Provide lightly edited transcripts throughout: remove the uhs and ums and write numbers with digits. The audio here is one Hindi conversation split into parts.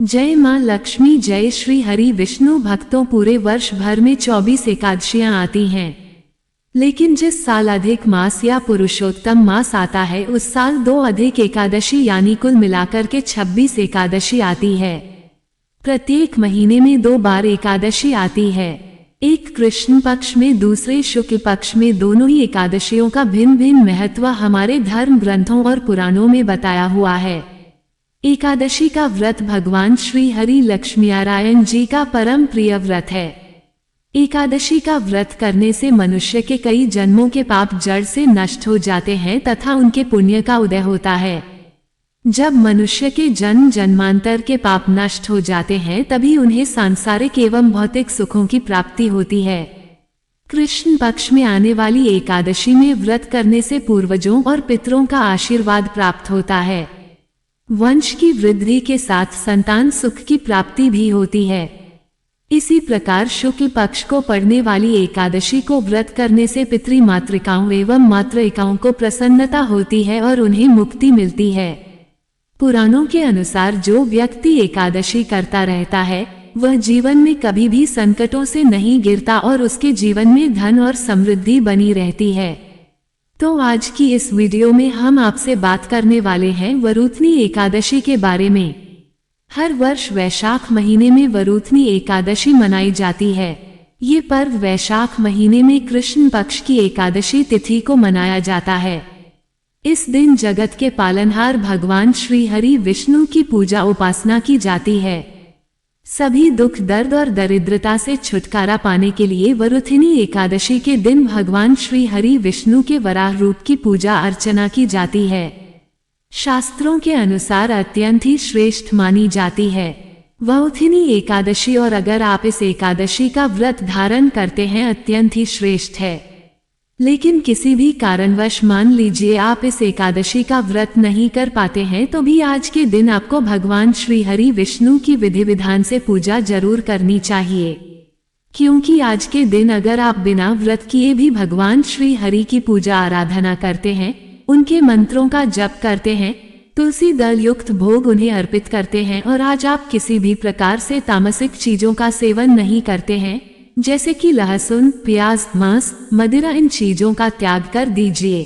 जय मां लक्ष्मी। जय श्री हरि विष्णु भक्तों, पूरे वर्ष भर में 24 एकादशियां आती हैं, लेकिन जिस साल अधिक मास या पुरुषोत्तम मास आता है उस साल 2 अधिक एकादशी यानी कुल मिलाकर के 26 एकादशी आती है। प्रत्येक महीने में 2 बार एकादशी आती है, एक कृष्ण पक्ष में दूसरे शुक्ल पक्ष में। दोनों ही एकादशियों का भिन्न भिन्न महत्व हमारे धर्म ग्रंथों और पुराणों में बताया हुआ है। एकादशी का व्रत भगवान श्री हरि लक्ष्मीनारायण जी का परम प्रिय व्रत है। एकादशी का व्रत करने से मनुष्य के कई जन्मों के पाप जड़ से नष्ट हो जाते हैं तथा उनके पुण्य का उदय होता है। जब मनुष्य के जन्म जन्मांतर के पाप नष्ट हो जाते हैं तभी उन्हें सांसारिक एवं भौतिक सुखों की प्राप्ति होती है। कृष्ण पक्ष में आने वाली एकादशी में व्रत करने से पूर्वजों और पितरों का आशीर्वाद प्राप्त होता है। वंश की वृद्धि के साथ संतान सुख की प्राप्ति भी होती है। इसी प्रकार शुक्ल पक्ष को पड़ने वाली एकादशी को व्रत करने से पितृ मातृकाओं एवं मातृकाओं को प्रसन्नता होती है और उन्हें मुक्ति मिलती है। पुराणों के अनुसार जो व्यक्ति एकादशी करता रहता है वह जीवन में कभी भी संकटों से नहीं गिरता और उसके जीवन में धन और समृद्धि बनी रहती है। तो आज की इस वीडियो में हम आपसे बात करने वाले हैं वरुथनी एकादशी के बारे में। हर वर्ष वैशाख महीने में वरुथनी एकादशी मनाई जाती है। ये पर्व वैशाख महीने में कृष्ण पक्ष की एकादशी तिथि को मनाया जाता है। इस दिन जगत के पालनहार भगवान श्री हरि विष्णु की पूजा उपासना की जाती है। सभी दुख दर्द और दरिद्रता से छुटकारा पाने के लिए वरुथिनी एकादशी के दिन भगवान श्री हरि विष्णु के वराह रूप की पूजा अर्चना की जाती है। शास्त्रों के अनुसार अत्यंत ही श्रेष्ठ मानी जाती है वरुथिनी एकादशी, और अगर आप इस एकादशी का व्रत धारण करते हैं अत्यंत ही श्रेष्ठ है। लेकिन किसी भी कारणवश मान लीजिए आप इस एकादशी का व्रत नहीं कर पाते हैं तो भी आज के दिन आपको भगवान श्री हरि विष्णु की विधि विधान से पूजा जरूर करनी चाहिए, क्योंकि आज के दिन अगर आप बिना व्रत किए भी भगवान श्री हरि की पूजा आराधना करते हैं, उनके मंत्रों का जप करते हैं, तुलसी दल युक्त भोग उन्हें अर्पित करते हैं और आज आप किसी भी प्रकार से तामसिक चीजों का सेवन नहीं करते हैं जैसे कि लहसुन, प्याज, मांस, मदिरा, इन चीजों का त्याग कर दीजिए।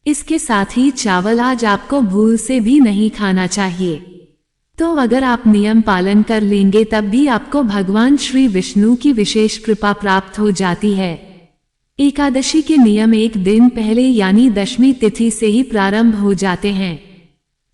इसके साथ ही चावल आज आपको भूल से भी नहीं खाना चाहिए। तो अगर आप नियम पालन कर लेंगे तब भी आपको भगवान श्री विष्णु की विशेष कृपा प्राप्त हो जाती है। एकादशी के नियम एक दिन पहले यानी दशमी तिथि से ही प्रारंभ हो जाते हैं।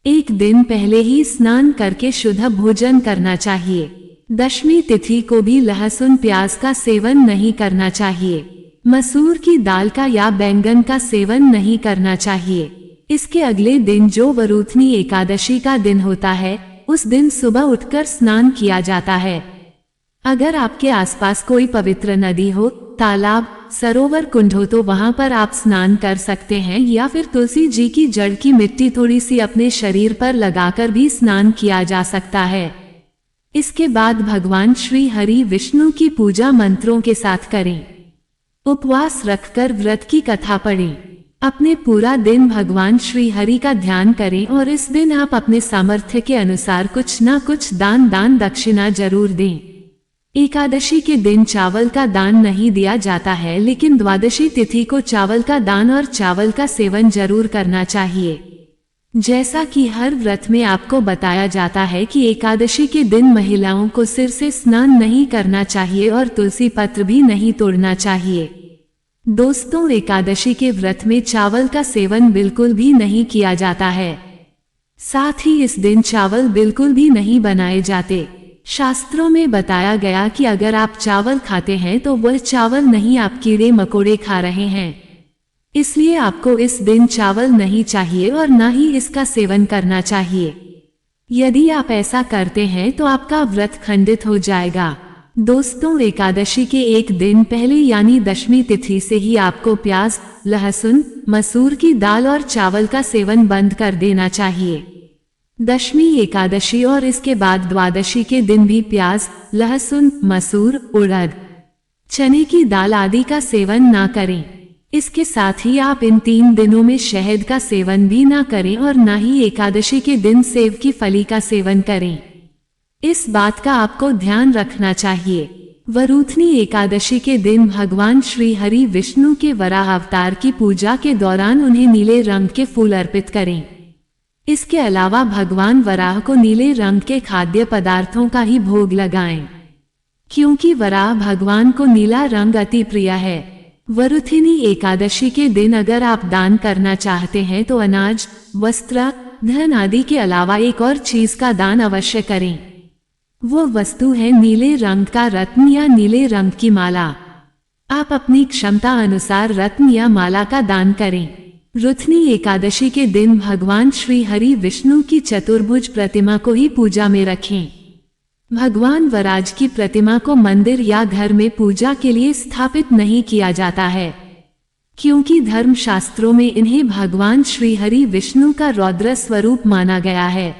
एक दिन पहले ही स्नान करके शुद्ध भोजन करना चाहिए। दशमी तिथि को भी लहसुन प्याज का सेवन नहीं करना चाहिए। मसूर की दाल का या बैंगन का सेवन नहीं करना चाहिए। इसके अगले दिन जो वरुथनी एकादशी का दिन होता है उस दिन सुबह उठकर स्नान किया जाता है। अगर आपके आसपास कोई पवित्र नदी हो, तालाब, सरोवर, कुंड हो तो वहां पर आप स्नान कर सकते हैं, या फिर तुलसी जी की जड़ की मिट्टी थोड़ी सी अपने शरीर पर लगाकर भी स्नान किया जा सकता है। इसके बाद भगवान श्री हरि विष्णु की पूजा मंत्रों के साथ करें। उपवास रखकर व्रत की कथा पढ़ें। अपने पूरा दिन भगवान श्री हरि का ध्यान करें और इस दिन आप अपने सामर्थ्य के अनुसार कुछ न कुछ दान दक्षिणा जरूर दें। एकादशी के दिन चावल का दान नहीं दिया जाता है, लेकिन द्वादशी तिथि को चावल का दान और चावल का सेवन जरूर करना चाहिए। जैसा कि हर व्रत में आपको बताया जाता है कि एकादशी के दिन महिलाओं को सिर से स्नान नहीं करना चाहिए और तुलसी पत्र भी नहीं तोड़ना चाहिए। दोस्तों, एकादशी के व्रत में चावल का सेवन बिल्कुल भी नहीं किया जाता है। साथ ही इस दिन चावल बिल्कुल भी नहीं बनाए जाते। शास्त्रों में बताया गया कि अगर आप चावल खाते हैं तो वह चावल नहीं, आप कीड़े मकोड़े खा रहे हैं। इसलिए आपको इस दिन चावल नहीं चाहिए और न ही इसका सेवन करना चाहिए। यदि आप ऐसा करते हैं तो आपका व्रत खंडित हो जाएगा। दोस्तों, एकादशी के एक दिन पहले यानी दशमी तिथि से ही आपको प्याज, लहसुन, मसूर की दाल और चावल का सेवन बंद कर देना चाहिए। दशमी एकादशी और इसके बाद द्वादशी के दिन भी प्याज, लहसुन, मसूर, उड़द, चने की दाल आदि का सेवन ना करें। इसके साथ ही आप इन 3 दिनों में शहद का सेवन भी ना करें और ना ही एकादशी के दिन सेब की फली का सेवन करें। इस बात का आपको ध्यान रखना चाहिए। वरुथनी एकादशी के दिन भगवान श्री हरि विष्णु के वराह अवतार की पूजा के दौरान उन्हें नीले रंग के फूल अर्पित करें। इसके अलावा भगवान वराह को नीले रंग के खाद्य पदार्थों का ही भोग लगाएं, क्योंकि वराह भगवान को नीला रंग अति प्रिय है। वरुथिनी एकादशी के दिन अगर आप दान करना चाहते हैं तो अनाज, वस्त्र, धन आदि के अलावा एक और चीज का दान अवश्य करें। वो वस्तु है नीले रंग का रत्न या नीले रंग की माला। आप अपनी क्षमता अनुसार रत्न या माला का दान करें। रुथनी एकादशी के दिन भगवान श्री हरि विष्णु की चतुर्भुज प्रतिमा को ही पूजा में रखें। भगवान वराज की प्रतिमा को मंदिर या घर में पूजा के लिए स्थापित नहीं किया जाता है, क्योंकि धर्म शास्त्रों में इन्हें भगवान श्री हरि विष्णु का रौद्र स्वरूप माना गया है।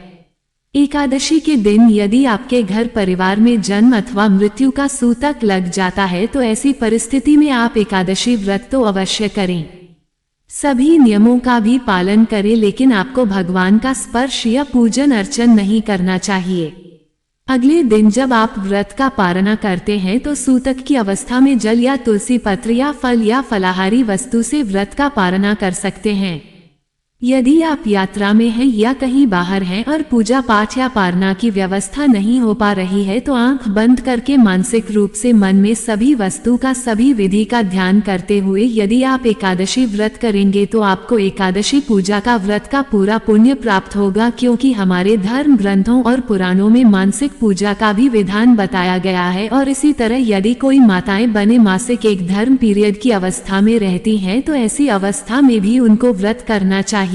एकादशी के दिन यदि आपके घर परिवार में जन्म अथवा मृत्यु का सूतक लग जाता है तो ऐसी परिस्थिति में आप एकादशी व्रत तो अवश्य करें। सभी नियमों का भी पालन करें, लेकिन आपको भगवान का स्पर्श या पूजन अर्चन नहीं करना चाहिए। अगले दिन जब आप व्रत का पारणा करते हैं तो सूतक की अवस्था में जल या तुलसी पत्र या फल या फलाहारी वस्तु से व्रत का पारणा कर सकते हैं। यदि आप यात्रा में हैं या कहीं बाहर हैं और पूजा पाठ या पारणा की व्यवस्था नहीं हो पा रही है तो आंख बंद करके मानसिक रूप से मन में सभी वस्तु का सभी विधि का ध्यान करते हुए यदि आप एकादशी व्रत करेंगे तो आपको एकादशी पूजा का व्रत का पूरा पुण्य प्राप्त होगा, क्योंकि हमारे धर्म ग्रंथों और पुराणों में मानसिक पूजा का भी विधान बताया गया है। और इसी तरह यदि कोई माताएं बने मासिक एक धर्म पीरियड की अवस्था में रहती हैं तो ऐसी अवस्था में भी उनको व्रत करना चाहिए।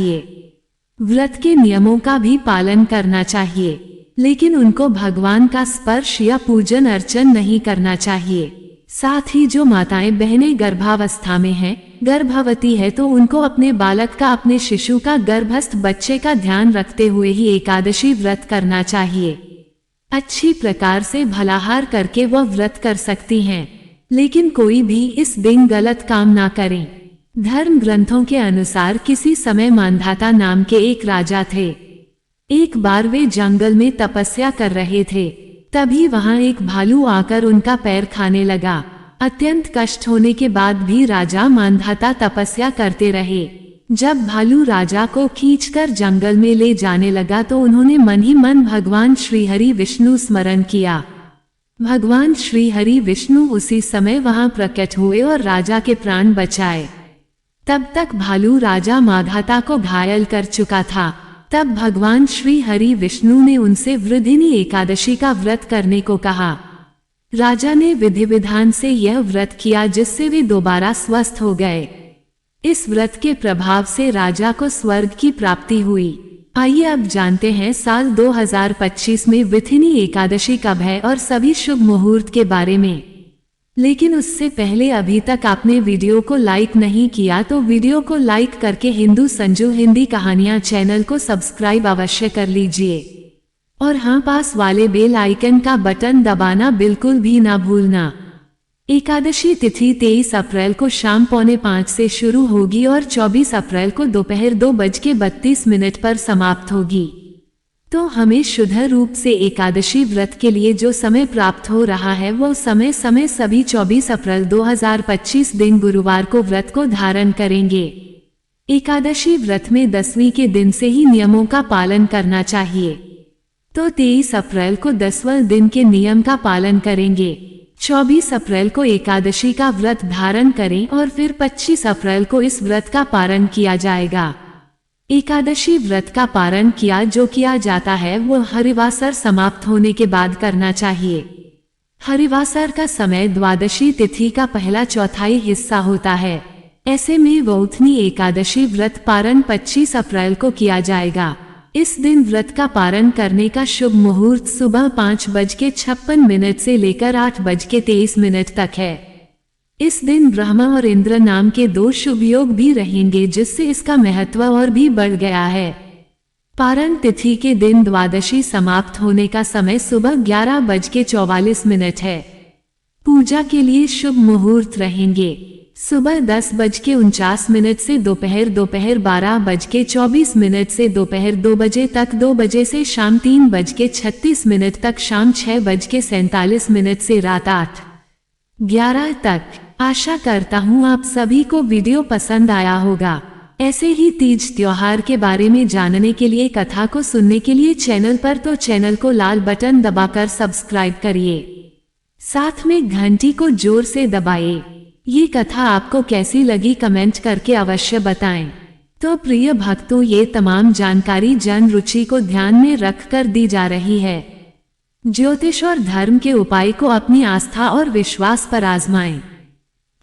व्रत के नियमों का भी पालन करना चाहिए, लेकिन उनको भगवान का स्पर्श या पूजन अर्चन नहीं करना चाहिए। साथ ही जो माताएं बहनें गर्भावस्था में हैं, गर्भवती है तो उनको अपने बालक का, अपने शिशु का, गर्भस्थ बच्चे का ध्यान रखते हुए ही एकादशी व्रत करना चाहिए। अच्छी प्रकार से फलाहार करके वह व्रत कर सकती हैं, लेकिन कोई भी इस दिन गलत काम ना करें। धर्म ग्रंथों के अनुसार किसी समय मांधाता नाम के एक राजा थे। एक बार वे जंगल में तपस्या कर रहे थे, तभी वहां एक भालू आकर उनका पैर खाने लगा। अत्यंत कष्ट होने के बाद भी राजा मांधाता तपस्या करते रहे। जब भालू राजा को खींचकर जंगल में ले जाने लगा तो उन्होंने मन ही मन भगवान श्री हरि विष्णु स्मरण किया। भगवान श्री हरि विष्णु उसी समय वहां प्रकट हुए और राजा के प्राण बचाए। तब तक भालू राजा मांधाता को घायल कर चुका था। तब भगवान श्री हरि विष्णु ने उनसे वृधिनी एकादशी का व्रत करने को कहा। राजा ने विधि विधान से यह व्रत किया, जिससे वे दोबारा स्वस्थ हो गए। इस व्रत के प्रभाव से राजा को स्वर्ग की प्राप्ति हुई। आइए अब जानते हैं साल 2025 में वृधिनी एकादशी कब है और सभी शुभ मुहूर्त के बारे में। लेकिन उससे पहले अभी तक आपने वीडियो को लाइक नहीं किया तो वीडियो को लाइक करके हिंदू संजू हिंदी कहानियां चैनल को सब्सक्राइब अवश्य कर लीजिए। और हाँ, पास वाले बेल आइकन का बटन दबाना बिल्कुल भी ना भूलना। एकादशी तिथि 23 अप्रैल को शाम 4:45 से शुरू होगी और 24 अप्रैल को दोपहर 2:32 पर समाप्त होगी। तो हमें शुद्ध रूप से एकादशी व्रत के लिए जो समय प्राप्त हो रहा है वो समय सभी 24 अप्रैल 2025 दिन गुरुवार को व्रत को धारण करेंगे। एकादशी व्रत में 10वीं के दिन से ही नियमों का पालन करना चाहिए, तो 23 अप्रैल को 10वें दिन के नियम का पालन करेंगे। 24 अप्रैल को एकादशी का व्रत धारण करें और फिर 25 अप्रैल को इस व्रत का पारण किया जाएगा। एकादशी व्रत का पारण जो किया जाता है वो हरिवासर समाप्त होने के बाद करना चाहिए। हरिवासर का समय द्वादशी तिथि का पहला चौथाई हिस्सा होता है। ऐसे में वौथनी एकादशी व्रत पारण 25 अप्रैल को किया जाएगा। इस दिन व्रत का पारण करने का शुभ मुहूर्त सुबह 5:56 से लेकर 8:23 तक है। इस दिन ब्रह्मा और इंद्र नाम के 2 शुभ योग भी रहेंगे, जिससे इसका महत्व और भी बढ़ गया है। पारण तिथि के दिन द्वादशी समाप्त होने का समय सुबह 11:44 है। पूजा के लिए शुभ मुहूर्त रहेंगे सुबह 10:49 से दोपहर 12:24 से दोपहर 2 बजे तक, 2 बजे से शाम 3:36 तक, शाम 6:47 से रात 8:11 तक। आशा करता हूँ आप सभी को वीडियो पसंद आया होगा। ऐसे ही तीज त्योहार के बारे में जानने के लिए, कथा को सुनने के लिए चैनल को लाल बटन दबाकर सब्सक्राइब करिए, साथ में घंटी को जोर से दबाइए। ये कथा आपको कैसी लगी कमेंट करके अवश्य बताएं। तो प्रिय भक्तों, ये तमाम जानकारी जन रुचि को ध्यान में रखकर दी जा रही है। ज्योतिष और धर्म के उपाय को अपनी आस्था और विश्वास पर आजमाएं।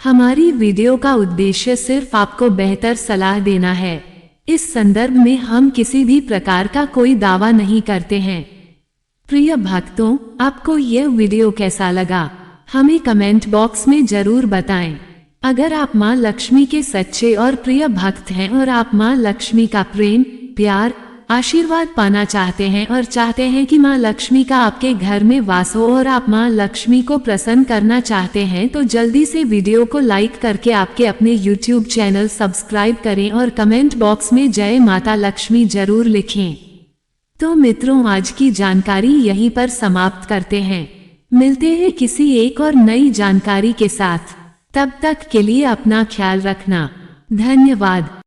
हमारी वीडियो का उद्देश्य सिर्फ आपको बेहतर सलाह देना है। इस संदर्भ में हम किसी भी प्रकार का कोई दावा नहीं करते हैं। प्रिय भक्तों, आपको यह वीडियो कैसा लगा हमें कमेंट बॉक्स में जरूर बताएं। अगर आप मां लक्ष्मी के सच्चे और प्रिय भक्त हैं और आप मां लक्ष्मी का प्रेम, प्यार, आशीर्वाद पाना चाहते हैं और चाहते हैं कि मां लक्ष्मी का आपके घर में वास हो और आप मां लक्ष्मी को प्रसन्न करना चाहते हैं, तो जल्दी से वीडियो को लाइक करके आपके अपने YouTube चैनल सब्सक्राइब करें और कमेंट बॉक्स में जय माता लक्ष्मी जरूर लिखें। तो मित्रों, आज की जानकारी यहीं पर समाप्त करते हैं। मिलते हैं किसी एक और नई जानकारी के साथ। तब तक के लिए अपना ख्याल रखना। धन्यवाद।